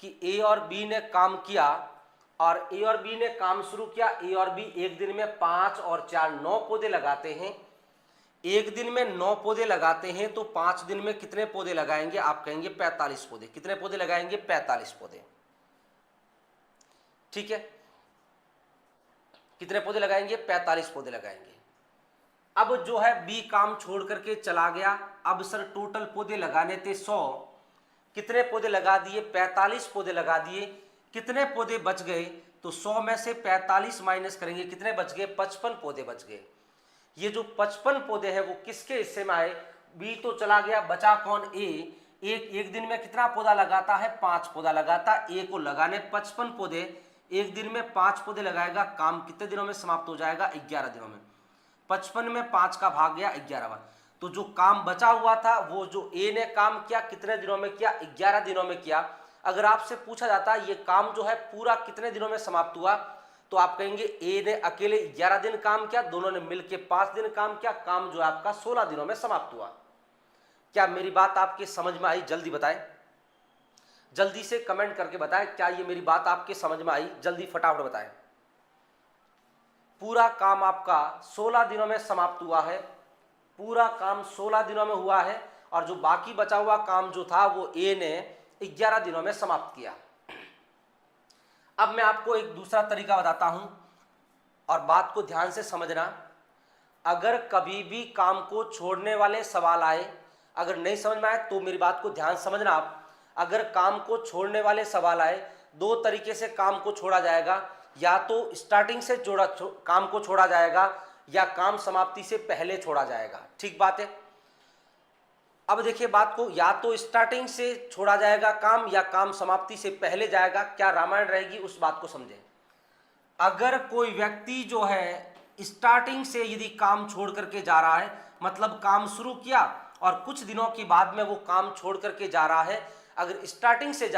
कि ए और बी ने काम किया और ए और बी ने काम शुरू किया। ए और बी एक दिन में 5 और 4 9 पौधे लगाते हैं। एक दिन में 9 पौधे लगाते हैं तो 5 दिन में कितने पौधे लगाएंगे? आप कहेंगे 45 पौधे। कितने पौधे लगाएंगे? 45 पौधे। ठीक है, कितने पौधे लगाएंगे? 45 पौधे लगाएंगे। अब जो है बी काम छोड़ करके चला गया। अब सर टोटल पौधे लगाने थे 100, कितने पौधे लगा दिए? 45 पौधे लगा दिए। कितने पौधे बच गए? तो 100 में से 45 माइनस करेंगे, कितने बच गए? 55 पौधे बच गए। ये जो 55 पौधे हैं वो किसके हिस्से में आए? बी तो चला गया, बचा कौन? ए। एक दिन में कितना पौधा लगाता है? 5 पौधा लगाता। ए को लगाने 55 पौधे, एक दिन में 5 पौधे लगाएगा। काम कितने दिनों में समाप्त हो जाएगा? 11 दिनों में। 55 में 5 का भाग गया 11वां। तो जो काम बचा हुआ था वो जो ए ने काम किया कितने दिनों में किया? 11 दिनों में किया। अगर आपसे पूछा जाता ये काम जो है पूरा कितने दिनों में समाप्त हुआ, तो आप कहेंगे ए ने अकेले 11 दिन काम किया, दोनों ने मिलकर 5 दिन काम किया। काम जो है आपका 16 दिनों में समाप्त हुआ। क्या मेरी बात आपके समझ में आई? जल्दी बताएं, जल्दी से कमेंट करके बताएं, क्या ये मेरी बात आपके समझ में आई? जल्दी फटाफट बताएं। पूरा काम आपका 16 दिनों में समाप्त हुआ है। पूरा काम 16 दिनों में हुआ है और जो बाकी बचा हुआ काम जो था वो ए ने 11 दिनों में समाप्त किया। अब मैं आपको एक दूसरा तरीका बताता हूं और बात को ध्यान से समझना। अगर कभी भी काम को छोड़ने वाले सवाल आए, अगर नहीं समझ में आए तो मेरी बात को ध्यान समझना आप। अगर काम को छोड़ने वाले सवाल आए, दो तरीके से काम को छोड़ा जाएगा। या तो स्टार्टिंग से काम को छोड़ा जाएगा या काम समाप्ति से पहले छोड़ा जाएगा। ठीक बात है। अब देखिए बात को, या तो स्टार्टिंग से छोड़ा जाएगा काम या काम समाप्ति से पहले जाएगा। क्या रामायण रहेगी? उस बात को समझें। अगर कोई व्यक्ति जो है स्टार्टिंग से यदि काम छोड़ करके जा रहा है, मतलब काम शुरू किया और कुछ दिनों के बाद में वो काम छोड़ करके जा रहा है, अगर स्टार्टिंग से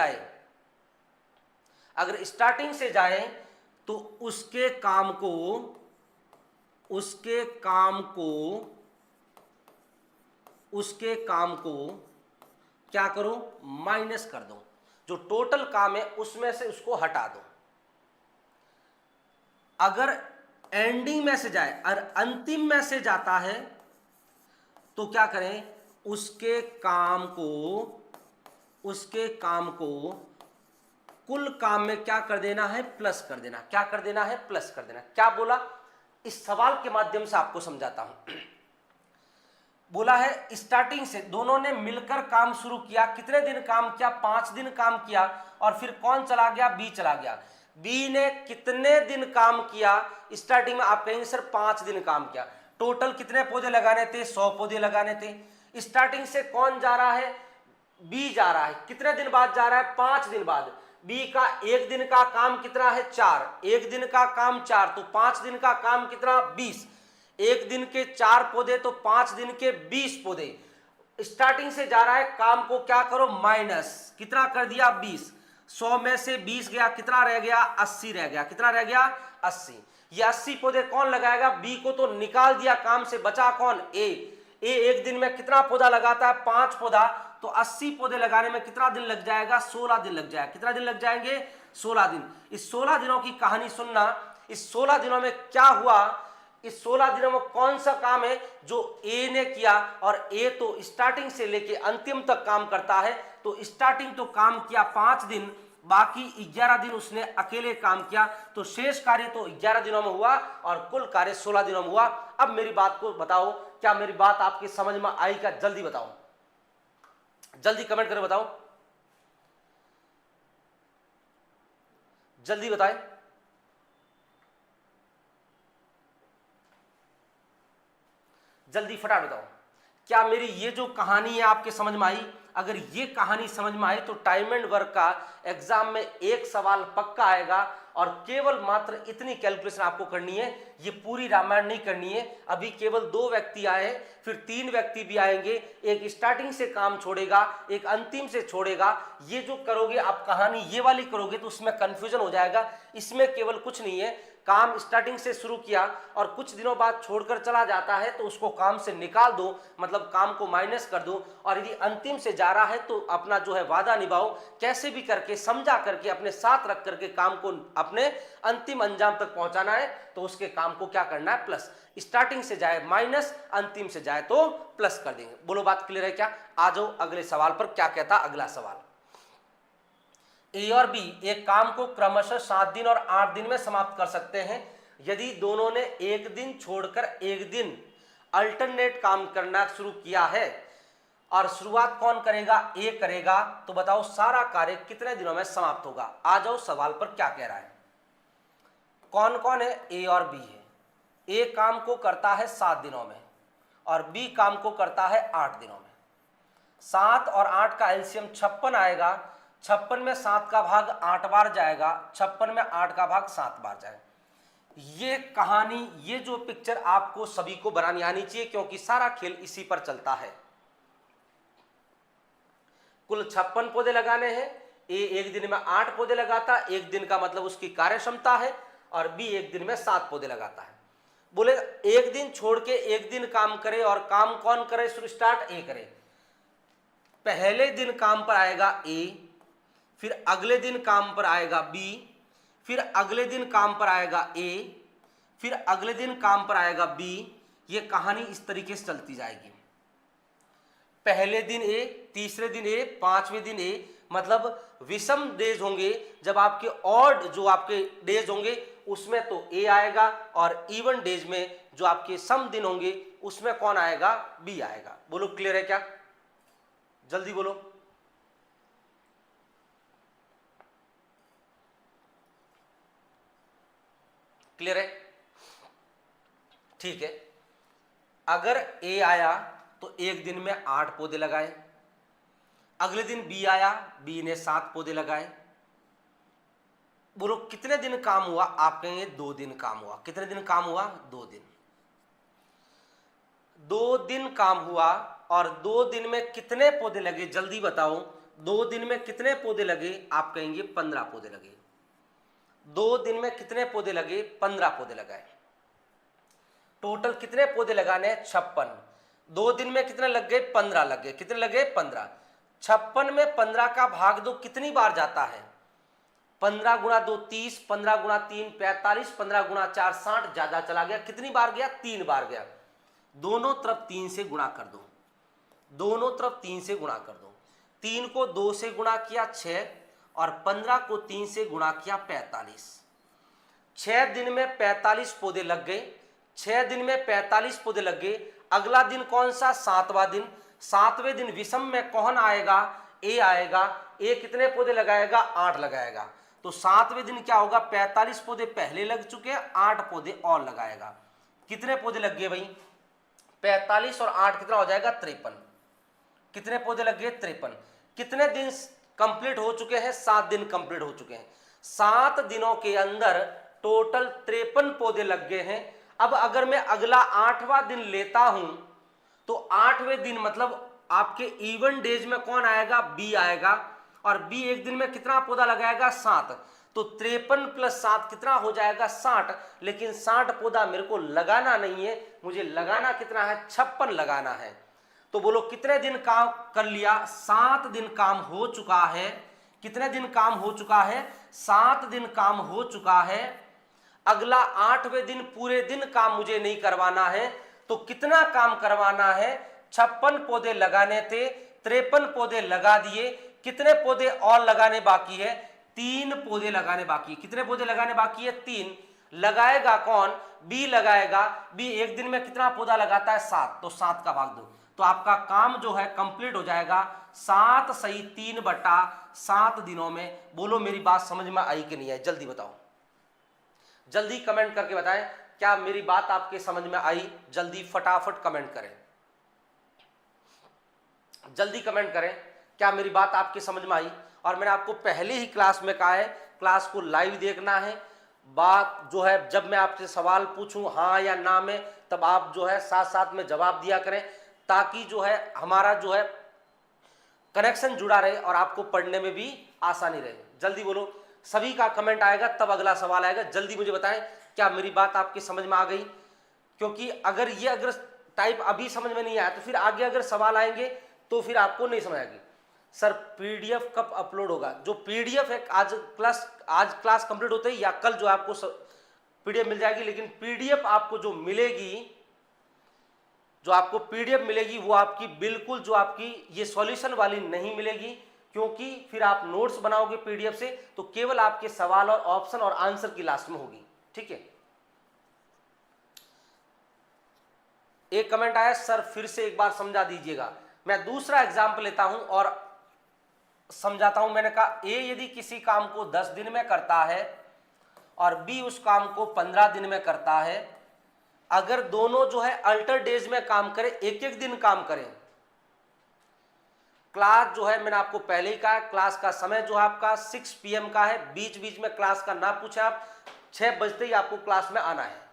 जाए तो उसके काम को क्या करो? माइनस कर दो। जो टोटल काम है उसमें से उसको हटा दो। अगर एंडिंग में से जाए और अंतिम में से जाता है तो क्या करें? उसके काम को कुल काम में क्या कर देना है? प्लस कर देना। क्या कर देना है? प्लस कर देना। क्या बोला? इस सवाल के माध्यम से आपको समझाता हूं। बोला है स्टार्टिंग से दोनों ने मिलकर काम शुरू किया। कितने दिन काम किया? 5 दिन काम किया। और फिर कौन चला गया? बी चला गया। बी ने कितने दिन काम किया? स्टार्टिंग में आप कहेंगे सर 5 दिन काम किया। टोटल कितने पौधे लगाने थे? 100 पौधे लगाने थे। स्टार्टिंग से कौन जा रहा है? बी जा रहा है। कितने दिन बाद जा रहा है? 5 दिन बाद। बी का एक दिन का काम कितना है? 4। एक दिन का काम 4, तो 5 दिन का काम कितना? 20। एक दिन के 4 पौधे तो 5 दिन के 20 पौधे। स्टार्टिंग से जा रहा है, काम को क्या करो? माइनस। कितना कर दिया? 20। 100 में से 20 गया, कितना रह गया? 80 रह गया। कितना रह गया? 80। ये 80 पौधे कौन लगाएगा? बी को तो निकाल दिया काम से, बचा कौन? ए एक दिन में कितना पौधा लगाता है? 5 पौधा। तो 80 पौधे लगाने में कितना दिन लग जाएगा? 16 दिन लग जाएगा। कितना दिन लग जाएंगे? 16 दिन। इस 16 दिनों की कहानी सुनना। इस 16 दिनों में क्या हुआ? इस 16 दिनों में कौन सा काम है जो ए ने किया? और ए तो स्टार्टिंग से लेके अंतिम तक काम करता है। तो स्टार्टिंग तो काम किया 5 दिन, बाकी 11 दिन उसने अकेले काम किया। तो शेष कार्य तो 11 दिनों में हुआ और कुल कार्य 16 दिनों में हुआ। अब मेरी बात को बताओ, क्या मेरी बात आपकी समझ में आई? क्या? जल्दी बताओ, जल्दी कमेंट करके बताओ, जल्दी बताएं। जल्दी फटाफट बताओ, क्या मेरी ये जो कहानी है आपके समझ में आई? अगर ये कहानी समझ में आई तो टाइम एंड वर्क का एग्जाम में एक सवाल पक्का आएगा और केवल मात्र इतनी कैलकुलेशन आपको करनी है। ये पूरी रामायण नहीं करनी है। अभी केवल 2 व्यक्ति आए हैं, फिर 3 व्यक्ति भी आएंगे। एक स्टार्टिंग से काम छोड़ेगा, एक अंतिम से छोड़ेगा। ये जो करोगे आप कहानी ये वाली करोगे तो उसमें कंफ्यूजन हो जाएगा। इसमें केवल कुछ नहीं है, काम स्टार्टिंग से शुरू किया और कुछ दिनों बाद छोड़कर चला जाता है तो उसको काम से निकाल दो, मतलब काम को माइनस कर दो। और यदि अंतिम से जा रहा है तो अपना जो है वादा निभाओ, कैसे भी करके समझा करके अपने साथ रख करके काम को अपने अंतिम अंजाम तक पहुंचाना है। तो उसके काम को क्या करना है, प्लस। स्टार्टिंग से जाए माइनस, अंतिम से जाए तो प्लस कर देंगे। बोलो बात क्लियर है क्या? आ जाओ अगले सवाल पर। क्या कहता अगला सवाल, ए और बी एक काम को क्रमशः 7 दिन और 8 दिन में समाप्त कर सकते हैं यदि दोनों ने एक दिन छोड़कर एक दिन अल्टरनेट काम करना शुरू किया है। और शुरुआत कौन करेगा, ए करेगा। तो बताओ सारा कार्य कितने दिनों में समाप्त होगा? आ जाओ सवाल पर क्या कह रहा है। कौन कौन है, ए और बी है। ए काम को करता है 7 दिनों में और बी काम को करता है 8 दिनों में। 7 और 8 का एलसीएम 56 आएगा। 56 में 7 का भाग 8 बार जाएगा, 56 में 8 का भाग 7 बार जाएगा। ये कहानी, ये जो पिक्चर आपको सभी को बनानी आनी चाहिए, क्योंकि सारा खेल इसी पर चलता है। कुल 56 पौधे लगाने हैं। ए एक दिन में 8 पौधे लगाता, एक दिन का मतलब उसकी कार्य क्षमता है, और बी एक दिन में 7 पौधे लगाता है। बोले एक दिन छोड़ के एक दिन काम करे, और काम कौन करे शुरू स्टार्ट, ए करे। पहले दिन काम पर आएगा ए, फिर अगले दिन काम पर आएगा बी, फिर अगले दिन काम पर आएगा ए, फिर अगले दिन काम पर आएगा बी। ये कहानी इस तरीके से चलती जाएगी। पहले दिन ए, तीसरे दिन ए, पांचवें दिन ए, मतलब विषम डेज होंगे जब आपके ऑड जो आपके डेज होंगे उसमें तो ए आएगा, और इवन डेज में जो आपके सम दिन होंगे उसमें कौन आएगा, बी आएगा। बोलो क्लियर है क्या? जल्दी बोलो। क्लियर है? ठीक है। अगर ए आया तो एक दिन में 8 पौधे लगाए। अगले दिन बी आया, बी ने 7 पौधे लगाए। बोलो कितने दिन काम हुआ? आप कहेंगे 2 दिन काम हुआ। कितने दिन काम हुआ? 2 दिन। 2 दिन काम हुआ, और 2 दिन में कितने पौधे लगे जल्दी बताओ। 2 दिन में कितने पौधे लगे? आप कहेंगे 15 पौधे लगे। 2 दिन में कितने पौधे लगे? 15 पौधे लगाए। टोटल कितने पौधे लगाने? 56। 2 दिन में कितने लग गए? 15 लग गए। कितने लगे? 15। 56 में 15 का भाग दो कितनी बार जाता है? 15 गुणा 2 30, 15 गुणा 3 45, 15 गुणा 4 60। ज्यादा चला गया, कितनी बार गया? 3 बार गया। दोनों तरफ 3 से गुणा कर दो, दोनों तरफ 3 से गुणा कर दो। 3 को 2 से गुणा किया 6, और 15 को 3 से गुणा किया 45। 6 दिन में 45 पौधे लग गए। 6 दिन में 45 पौधे लग गए। अगला दिन कौन सा? 7वां दिन। 7वें दिन विषम में कौन आएगा? ए आएगा। ए कितने पौधे लगाएगा? 8 लगाएगा। तो 7वें दिन क्या होगा? 45 पौधे पहले लग चुके हैं, 8 पौधे और लगाएगा। कितने पौधे लग गए भाई? 45 और 8 कितना हो जाएगा? 53। कितने पौधे लग गए? 53। कितने दिन कंप्लीट हो चुके हैं? 7 दिन कंप्लीट हो चुके हैं। 7 दिनों के अंदर टोटल 53 पौधे लग गए हैं। अब अगर मैं अगला 8वां दिन लेता हूं तो 8वें दिन मतलब आपके इवन डेज में कौन आएगा? बी आएगा। और बी एक दिन में कितना पौधा लगाएगा? 7। तो 53 प्लस 7 कितना हो जाएगा? 60। लेकिन 60 पौधा मेरे को लगाना नहीं है, मुझे लगाना कितना है? 56 लगाना है। तो बोलो कितने दिन काम कर लिया? 7 दिन काम हो चुका है। कितने दिन काम हो चुका है? 7 दिन काम हो चुका है। अगला 8वें दिन पूरे दिन काम मुझे नहीं करवाना है, तो कितना काम करवाना है? 56 पौधे लगाने थे, 53 पौधे लगा दिए। कितने पौधे और लगाने बाकी है? 3 पौधे लगाने बाकी। कितने पौधे लगाने बाकी है? 3। लगाएगा कौन? बी लगाएगा। बी एक दिन में कितना पौधा लगाता है? 7। तो 7 का भाग दो, तो आपका काम जो है कंप्लीट हो जाएगा 7 सही 3/7 दिनों में। बोलो मेरी बात समझ में आई कि नहीं आई? जल्दी बताओ, जल्दी कमेंट करके बताएं क्या मेरी बात आपके समझ में आई। जल्दी फटाफट कमेंट करें, जल्दी कमेंट करें क्या मेरी बात आपके समझ में आई। और मैंने आपको पहले ही क्लास में कहा है क्लास को लाइव देखना है। बात जो है जब मैं आपसे सवाल पूछूं हाँ या ना में, तब आप जो है साथ साथ में जवाब दिया करें, ताकि जो है हमारा जो है कनेक्शन जुड़ा रहे और आपको पढ़ने में भी आसानी रहे। जल्दी बोलो, सभी का कमेंट आएगा तब अगला सवाल आएगा। जल्दी मुझे बताएं क्या मेरी बात आपकी समझ में आ गई, क्योंकि अगर टाइप अभी समझ में नहीं आया तो फिर आगे अगर सवाल आएंगे तो फिर आपको नहीं समझ आएगी। सर पीडीएफ कब अपलोड होगा? जो पीडीएफ है आज क्लास कंप्लीट होते ही या कल जो आपको पीडीएफ मिल जाएगी, लेकिन पीडीएफ आपको जो पीडीएफ मिलेगी वो आपकी बिल्कुल जो आपकी ये सॉल्यूशन वाली नहीं मिलेगी, क्योंकि फिर आप नोट्स बनाओगे पीडीएफ से तो केवल आपके सवाल और ऑप्शन और आंसर की लास्ट में होगी। ठीक है, एक कमेंट आया सर फिर से एक बार समझा दीजिएगा। मैं दूसरा एग्जाम्पल लेता हूं और समझाता हूं। मैंने कहा ए यदि किसी काम को 10 दिन में करता है और बी उस काम को 15 दिन में करता है, अगर दोनों जो है अल्टर डेज में काम करें, एक एक दिन काम करें, क्लास जो है मैंने आपको पहले ही कहा क्लास का समय जो है आपका 6 PM का है, बीच बीच में क्लास का ना पूछे आप, 6 बजते ही आपको क्लास में आना है।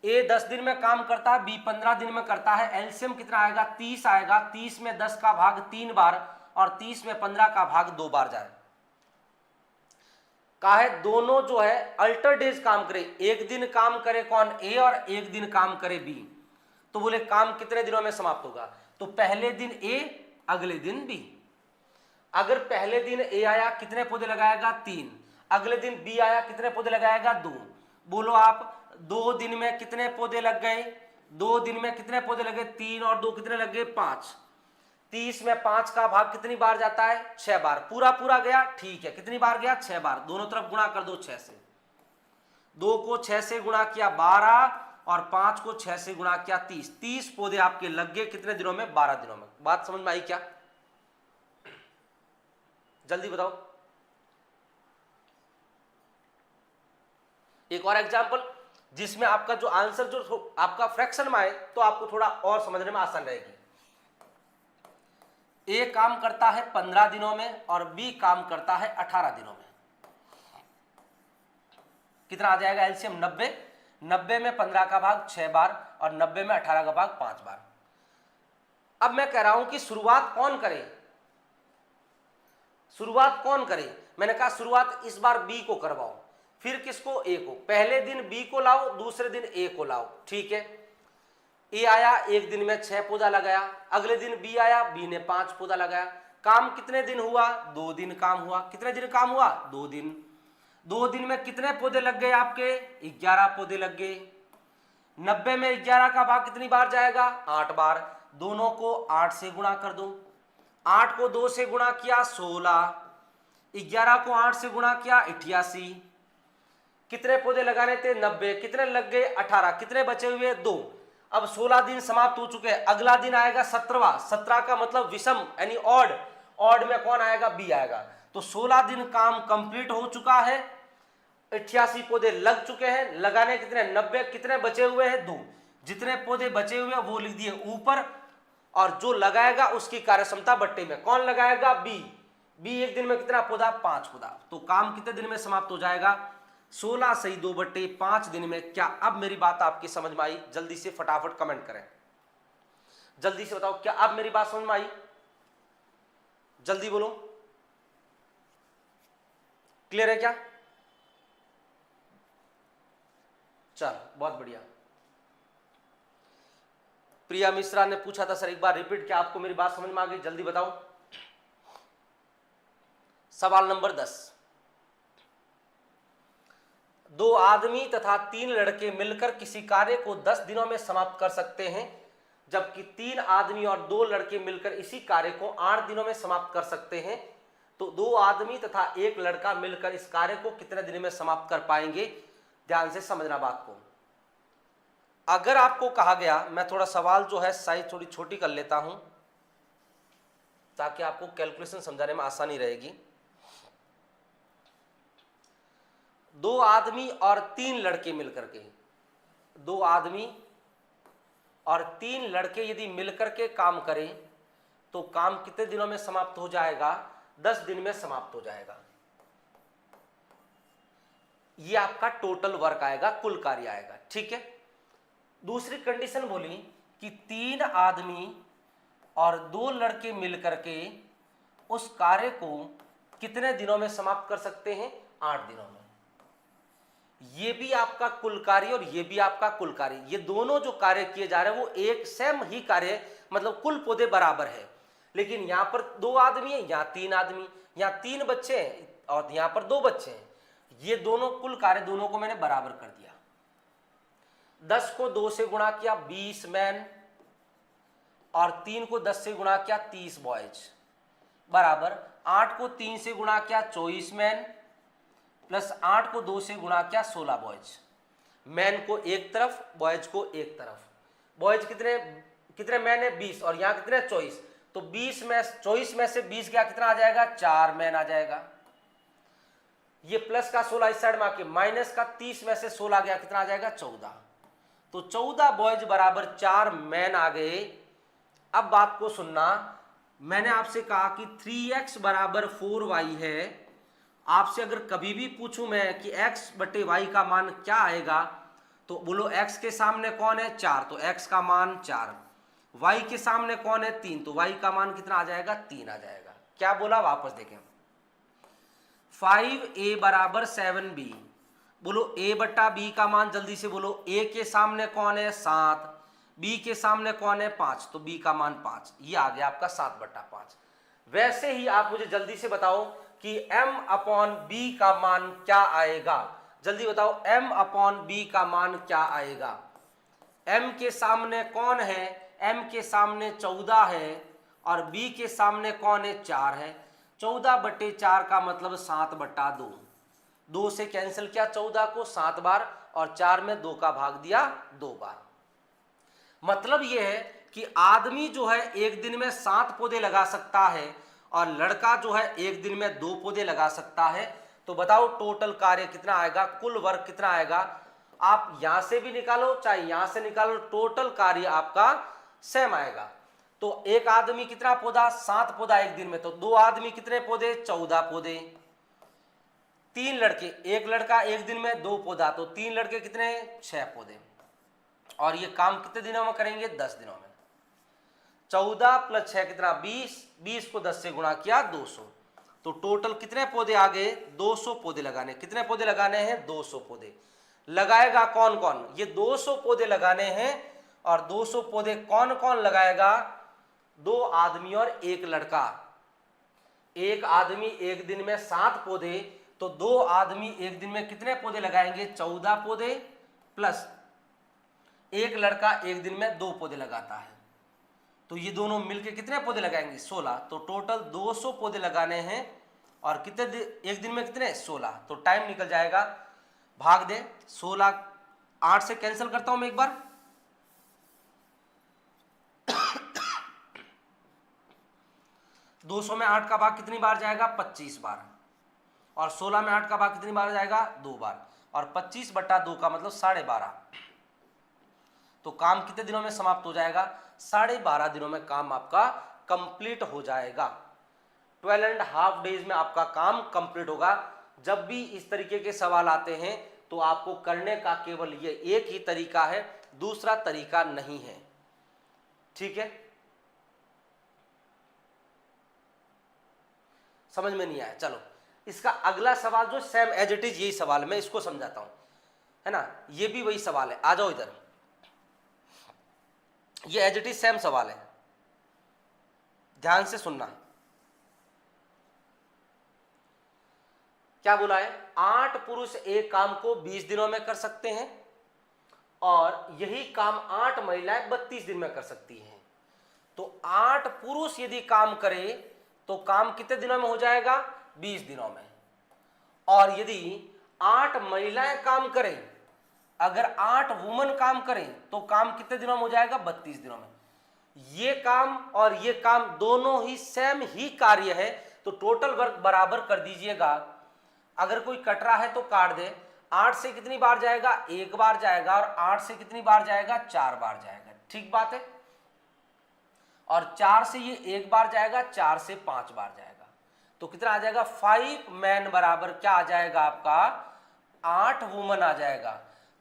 ए 10 दिन में काम करता है, बी 15 दिन में करता है, एलसीएम कितना आएगा? 30 आएगा। 30 में 10 का भाग 3 बार और 30 में 15 का भाग 2 बार जाए। कहा है दोनों जो है अल्टर डेज काम करे, एक दिन काम करे कौन? ए और एक दिन काम करे बी। तो बोले काम कितने दिनों में समाप्त होगा? तो पहले दिन ए, अगले दिन बी। अगर पहले दिन ए आया कितने पौधे लगाएगा? 3। अगले दिन बी आया कितने पौधे लगाएगा? 2। बोलो आप 2 दिन में कितने पौधे लग गए? 2 दिन में कितने पौधे लगे? 3 और 2 कितने लग गए? 5। 30 में 5 का भाग कितनी बार जाता है? 6 बार। पूरा गया, ठीक है। कितनी बार गया? 6 बार। दोनों तरफ गुणा कर दो 6 से। 2 को 6 से गुणा किया 12 और 5 को 6 से गुणा किया 30। 30 पौधे आपके लग गए कितने दिनों में? 12 दिनों में। बात समझ में आई क्या? जल्दी बताओ। एक और एग्जांपल जिसमें आपका जो आंसर जो आपका फ्रैक्शन में आए तो आपको थोड़ा और समझने में आसान रहेगी। ए काम करता है 15 दिनों में और बी काम करता है 18 दिनों में। कितना आ जाएगा एलसीएम? 90। 90 में 15 का भाग 6 बार और 90 में 18 का भाग 5 बार। अब मैं कह रहा हूं कि शुरुआत कौन करे? शुरुआत कौन करे? मैंने कहा शुरुआत इस बार बी को करवाओ, फिर किसको? ए को। पहले दिन बी को लाओ, दूसरे दिन ए को लाओ। ठीक है, ए आया, एक दिन में 6 पौधा लगाया। अगले दिन बी आया, बी ने 5 पौधा लगाया। काम कितने दिन हुआ? 2 दिन काम हुआ। कितने दिन काम हुआ? 2 दिन। 2 दिन में कितने पौधे लग गए आपके? 11 पौधे लग गए। 90 में 11 का भाग कितनी बार जाएगा? 8 बार। दोनों को 8 से गुणा कर दो। 8 को 2 से गुणा किया 16, 11 को 8 से गुणा किया 88। कितने पौधे लगाने थे? 90। कितने लग गए? 18। कितने बचे हुए? 2। अब 16 दिन समाप्त हो चुके हैं। अगला दिन आएगा 17वां। 17 का मतलब विषम यानी ऑड। ऑड में कौन आएगा? बी आएगा। तो 16 दिन काम कंप्लीट हो चुका है। 88 पौधे लग चुके हैं। लगाने कितने? 90। कितने बचे हुए हैं? 2। जितने पौधे बचे हुए हैं वो लिख दिए ऊपर, और जो लगाएगा उसकी कार्यक्षमता बट्टे में। कौन लगाएगा? बी। बी एक दिन में कितना पौधा? 5 पौधा। तो काम कितने दिन में समाप्त हो जाएगा? 16 सही 2/5 दिन में। क्या अब मेरी बात आपकी समझ में आई? जल्दी से फटाफट कमेंट करें, जल्दी से बताओ क्या अब मेरी बात समझ में आई? जल्दी बोलो, क्लियर है क्या? चलो बहुत बढ़िया। प्रिया मिश्रा ने पूछा था सर एक बार रिपीट, क्या आपको मेरी बात समझ में आ गई? जल्दी बताओ। सवाल नंबर 10। 2 आदमी तथा 3 लड़के मिलकर किसी कार्य को 10 दिनों में समाप्त कर सकते हैं, जबकि 3 आदमी और 2 लड़के मिलकर इसी कार्य को 8 दिनों में समाप्त कर सकते हैं। तो 2 आदमी तथा 1 लड़का मिलकर इस कार्य को कितने दिन में समाप्त कर पाएंगे? ध्यान से समझना बात को। अगर आपको कहा गया, मैं थोड़ा सवाल जो है साइज थोड़ी छोटी कर लेता हूं ताकि आपको कैलकुलेशन समझाने में आसानी रहेगी। 2 आदमी और 3 लड़के मिलकर के, 2 आदमी और 3 लड़के यदि मिलकर के काम करें तो काम कितने दिनों में समाप्त हो जाएगा? 10 दिन में समाप्त हो जाएगा। ये आपका टोटल वर्क आएगा, कुल कार्य आएगा। ठीक है, दूसरी कंडीशन बोली कि 3 आदमी और 2 लड़के मिलकर के उस कार्य को कितने दिनों में समाप्त कर सकते हैं? 8 दिनों में। ये भी आपका कुल कार्य और ये भी आपका कुल कार्य, ये दोनों जो कार्य किए जा रहे हैं वो एक सेम ही कार्य है, मतलब कुल पौधे बराबर है। लेकिन यहाँ पर 2 आदमी है, यहाँ 3 आदमी, यहाँ 3 बच्चे हैं और यहाँ पर 2 बच्चे हैं। ये दोनों कुल कार्य दोनों को मैंने बराबर कर दिया। 10 को 2 से गुणा किया 20 मैन, और 3 को 10 से गुणा किया 30 बॉयज, बराबर 8 को 3 से गुणा किया 24 मैन, प्लस 8 को 2 से गुणा किया 16 बॉयज। मैन को एक तरफ, बॉयज को एक तरफ। बॉयज कितने कितने मैन है? 20, और यहाँ कितने? 24। तो 24 में से 20 क्या कितना आ जाएगा? 4 मैन आ जाएगा। ये प्लस का 16 इस साइड में आके, माइनस का 30 में से 16 गया, कितना आ जाएगा? 14। तो 14 बॉयज बराबर 4 मैन आ गए। अब बात को सुनना, मैंने आपसे कहा कि 3x बराबर 4y है। आपसे अगर कभी भी पूछूं मैं कि x बटे y का मान क्या आएगा, तो बोलो x के सामने कौन है? 4, तो x का मान 4। y के सामने कौन है? 3, तो y का मान कितना आ जाएगा? 3 आ जाएगा। क्या बोला? वापस देखें। 5a बराबर 7b। बोलो a बट्टा b का मान जल्दी से बोलो। a के सामने कौन है? 7, b के सामने कौन है? 5, तो b का मान 5। ये आ गया आपका 7/5। वैसे ही आप मुझे जल्दी से बताओ कि m अपॉन b का मान क्या आएगा? जल्दी बताओ, m अपॉन b का मान क्या आएगा? m के सामने कौन है? m के सामने 14 है, और b के सामने कौन है? 4 है। 14/4 का मतलब 7/2। 2 से कैंसिल किया 14 को 7 बार, और 4 में 2 का भाग दिया 2 बार। मतलब यह है कि आदमी जो है एक दिन में 7 पौधे लगा सकता है, और लड़का जो है एक दिन में 2 पौधे लगा सकता है। तो बताओ टोटल कार्य कितना आएगा? कुल वर्क कितना आएगा? आप यहां से भी निकालो चाहे यहां से निकालो, टोटल कार्य आपका सेम आएगा। तो एक आदमी कितना पौधा? 7 पौधा एक दिन में। तो 2 आदमी कितने पौधे? 14 पौधे। 3 लड़के, एक लड़का एक दिन में 2 पौधा, तो 3 लड़के कितने? 6 पौधे। और ये काम कितने दिनों में करेंगे? 10 दिनों में। 14 + 6 कितना? 20। 20 को 10 से गुणा किया 200। तो टोटल कितने पौधे आ गए? 200 पौधे लगाने। कितने पौधे लगाने हैं? 200 पौधे। लगाएगा कौन कौन? ये 200 पौधे लगाने हैं। और 200 पौधे कौन कौन लगाएगा? 2 आदमी और 1 लड़का। एक आदमी एक दिन में 7 पौधे, तो 2 आदमी एक दिन में कितने पौधे लगाएंगे? 14 पौधे, प्लस 1 लड़का एक दिन में 2 पौधे लगाता है। तो ये दोनों मिलके कितने पौधे लगाएंगे? 16। तो टोटल 200 पौधे लगाने हैं, और कितने एक दिन में कितने? 16। तो टाइम निकल जाएगा, भाग दे 16। 8 से कैंसिल करता हूं मैं एक बार। 200 में 8 का भाग कितनी बार जाएगा? 25 बार। और 16 में 8 का भाग कितनी बार जाएगा? 2 बार। और 25/2 का मतलब 12.5। तो काम कितने दिनों में समाप्त हो जाएगा? 12.5 दिनों में काम आपका कंप्लीट हो जाएगा। 12.5 डेज में आपका काम कंप्लीट होगा। जब भी इस तरीके के सवाल आते हैं तो आपको करने का केवल ये एक ही तरीका है, दूसरा तरीका नहीं है। ठीक है, समझ में नहीं आया? चलो इसका अगला सवाल जो सेम एज इट इज यही सवाल, मैं इसको समझाता हूं, है ना। ये भी वही सवाल है, आ जाओ इधर। ये एज इट इज सेम सवाल है, ध्यान से सुनना। क्या बोला है? 8 पुरुष एक काम को 20 दिनों में कर सकते हैं, और यही काम 8 महिलाएं 32 दिन में कर सकती हैं। तो 8 पुरुष यदि काम करे तो काम कितने दिनों में हो जाएगा? 20 दिनों में। और यदि 8 महिलाएं काम करें, अगर 8 वुमन काम करें तो काम कितने दिनों में हो जाएगा? 32 दिनों में। ये काम और ये काम दोनों ही सेम ही कार्य है, तो टोटल वर्क बराबर कर दीजिएगा। अगर कोई कट रहा है तो काट दे। 8 से कितनी बार जाएगा? 1 बार जाएगा। और 8 से कितनी बार जाएगा? 4 बार जाएगा। ठीक बात है। और 4 से ये 1 बार जाएगा, 4 से 5 बार जाएगा। तो कितना आ जाएगा? 5 मैन बराबर क्या आ जाएगा आपका? 8 वुमन आ जाएगा।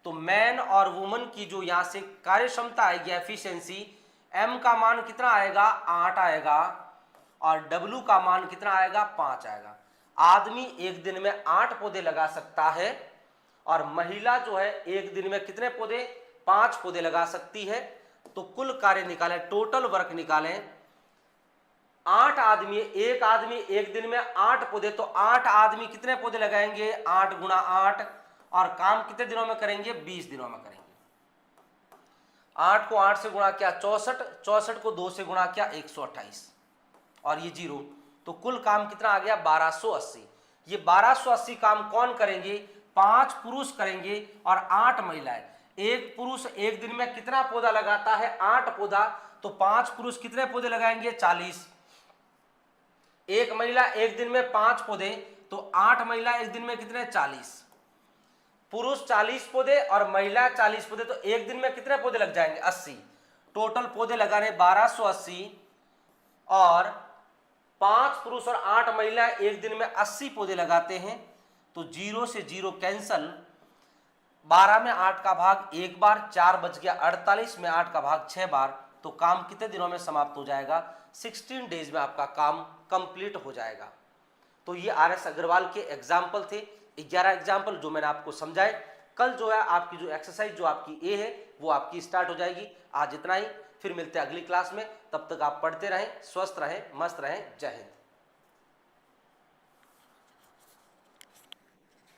तो मैन और वुमन की जो यहां से कार्य क्षमता आएगी, एफिशिएंसी, एम का मान कितना आएगा? 8 आएगा। और डब्ल्यू का मान कितना आएगा? 5 आएगा। आदमी एक दिन में 8 पौधे लगा सकता है और महिला जो है एक दिन में कितने पौधे, 5 पौधे लगा सकती है। तो कुल कार्य निकालें, टोटल वर्क निकालें। 8 आदमी, एक आदमी एक दिन में 8 पौधे, तो 8 आदमी कितने पौधे लगाएंगे, 8 गुणा 8, और काम कितने दिनों में करेंगे, 20 दिनों में करेंगे। 8 को 8 से गुणा किया 64, 64 को 2 से गुणा किया 128, और ये 0, तो कुल काम कितना आ गया, 1280। ये 1280 काम कौन करेंगे, 5 पुरुष करेंगे और 8 महिलाएं। एक पुरुष एक दिन में कितना पौधा लगाता है, 8 पौधा, तो 5 पुरुष कितने पौधे लगाएंगे, 40। एक महिला एक दिन में 5 पौधे, तो 8 महिला एक दिन में कितने, 40। पुरुष 40 पौधे और महिला 40 पौधे, तो एक दिन में कितने पौधे लग जाएंगे, 80। टोटल पौधे लगाने 1280, और 5 पुरुष और 8 महिला एक दिन में 80 पौधे लगाते हैं, तो 0 से 0 कैंसल। 12 में 8 का भाग एक बार, 4 बच गया 48 में 8 का भाग 6 बार, तो काम कितने दिनों में समाप्त हो जाएगा, 16 डेज में आपका काम कंप्लीट हो जाएगा। तो ये RS अग्रवाल के एग्जाम्पल थे, 11 एग्जाम्पल जो मैंने आपको समझाए। कल जो है आपकी जो एक्सरसाइज जो आपकी ए है वो आपकी स्टार्ट हो जाएगी। आज इतना ही, फिर मिलते हैं अगली क्लास में। तब तक आप पढ़ते रहें, स्वस्थ रहें, मस्त रहें। जय हिंद।